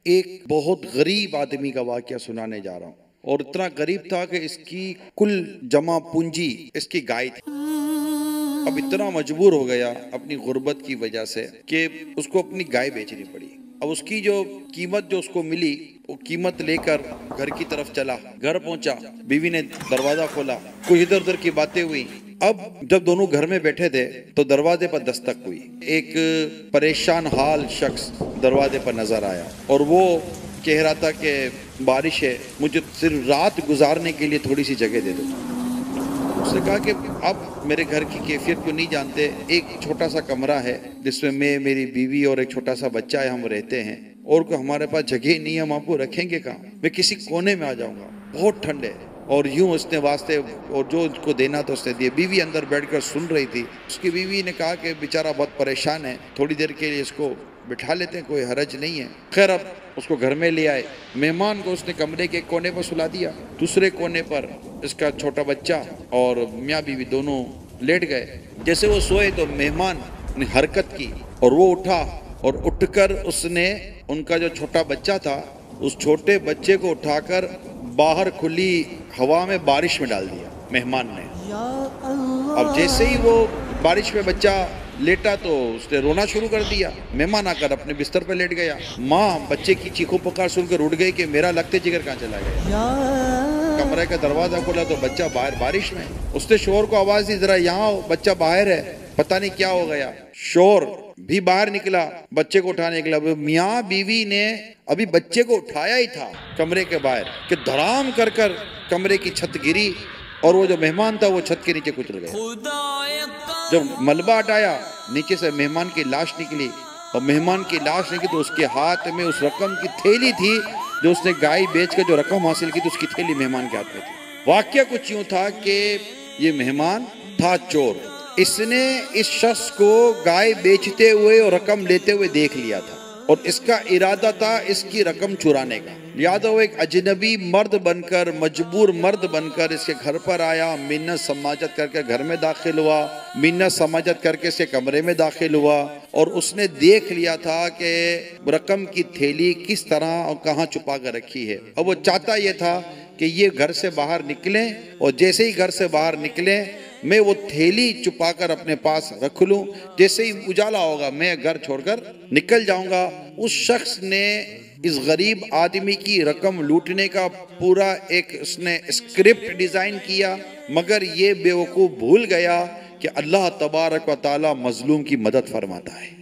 एक बहुत गरीब आदमी का वाकया सुनाने जा रहा हूँ। और इतना गरीब था कि इसकी कुल जमा पूंजी इसकी गाय थी। अब इतना मजबूर हो गया अपनी गुर्बत की वजह से कि उसको अपनी गाय बेचनी पड़ी। अब उसकी जो कीमत जो उसको मिली वो कीमत लेकर घर की तरफ चला। घर पहुंचा, बीवी ने दरवाजा खोला, कुछ इधर उधर की बातें हुई। अब जब दोनों घर में बैठे थे तो दरवाजे पर दस्तक हुई। एक परेशान हाल शख्स दरवाजे पर नजर आया और वो कह रहा था कि बारिश है, मुझे सिर्फ रात गुजारने के लिए थोड़ी सी जगह दे दो। उसने कहा कि आप मेरे घर की कैफियत को नहीं जानते, एक छोटा सा कमरा है जिसमें मैं, मेरी बीवी और एक छोटा सा बच्चा है, हम रहते हैं और कोई हमारे पास जगह नहीं है, हम आपको रखेंगे कहाँ? मैं किसी कोने में आ जाऊंगा, बहुत ठंड है। और यूं उसने वास्ते और जो उसको देना तो उसने दिए। बीवी अंदर बैठकर सुन रही थी। उसकी बीवी ने कहा कि बेचारा बहुत परेशान है, थोड़ी देर के लिए इसको बिठा लेते हैं, कोई हरज नहीं है। खैर अब उसको घर में ले आए। मेहमान को उसने कमरे के कोने पर सुला दिया, दूसरे कोने पर इसका छोटा बच्चा और मियाँ बीवी दोनों लेट गए। जैसे वो सोए तो मेहमान ने हरकत की और वो उठा और उठकर उसने उनका जो छोटा बच्चा था उस छोटे बच्चे को उठाकर बाहर खुली हवा में बारिश में डाल दिया मेहमान ने। अब जैसे ही वो बारिश में बच्चा लेटा तो उसने रोना शुरू कर दिया। मेहमान आकर अपने बिस्तर पर लेट गया। माँ बच्चे की चीखों पुकार सुनकर उठ गई कि मेरा लगते जिगर कहाँ चला गया। कमरे का दरवाजा खोला तो बच्चा बाहर बारिश में। उसने शोर को आवाज दी, जरा यहाँ आओ, बच्चा बाहर है, पता नहीं क्या हो गया। शोर भी बाहर निकला, बच्चे को उठाने निकला। मियाँ बीवी ने अभी बच्चे को उठाया ही था कमरे के बाहर कि धड़ाम कर कर कमरे की छत गिरी और वो जो मेहमान था वो छत के नीचे कुचल गया। जब मलबा हटाया नीचे से मेहमान की लाश निकली और मेहमान की लाश निकली तो उसके हाथ में उस रकम की थैली थी जो उसने गाय बेच कर जो रकम हासिल की थी, उसकी थैली मेहमान के हाथ में थी। वाकया कुछ यूं था कि ये मेहमान था चोर। इसने इस शख्स को गाय बेचते हुए और रकम लेते हुए देख लिया था और इसका इरादा था इसकी रकम चुराने का। लिहाजा वो एक अजनबी मर्द बनकर, मजबूर मर्द बनकर इसके घर पर आया, मिन्नत समाजत करके घर में दाखिल हुआ, मिन्नत समाजत करके इसके कमरे में दाखिल हुआ और उसने देख लिया था कि रकम की थैली किस तरह और कहाँ छुपा कर रखी है। और वो चाहता ये था कि ये घर से बाहर निकलें और जैसे ही घर से बाहर निकलें मैं वो थैली छुपाकर अपने पास रख लूं, जैसे ही उजाला होगा मैं घर छोड़कर निकल जाऊंगा। उस शख्स ने इस गरीब आदमी की रकम लूटने का पूरा एक उसने स्क्रिप्ट डिजाइन किया, मगर ये बेवकूफ भूल गया कि अल्लाह तबारक व तआला मजलूम की मदद फरमाता है।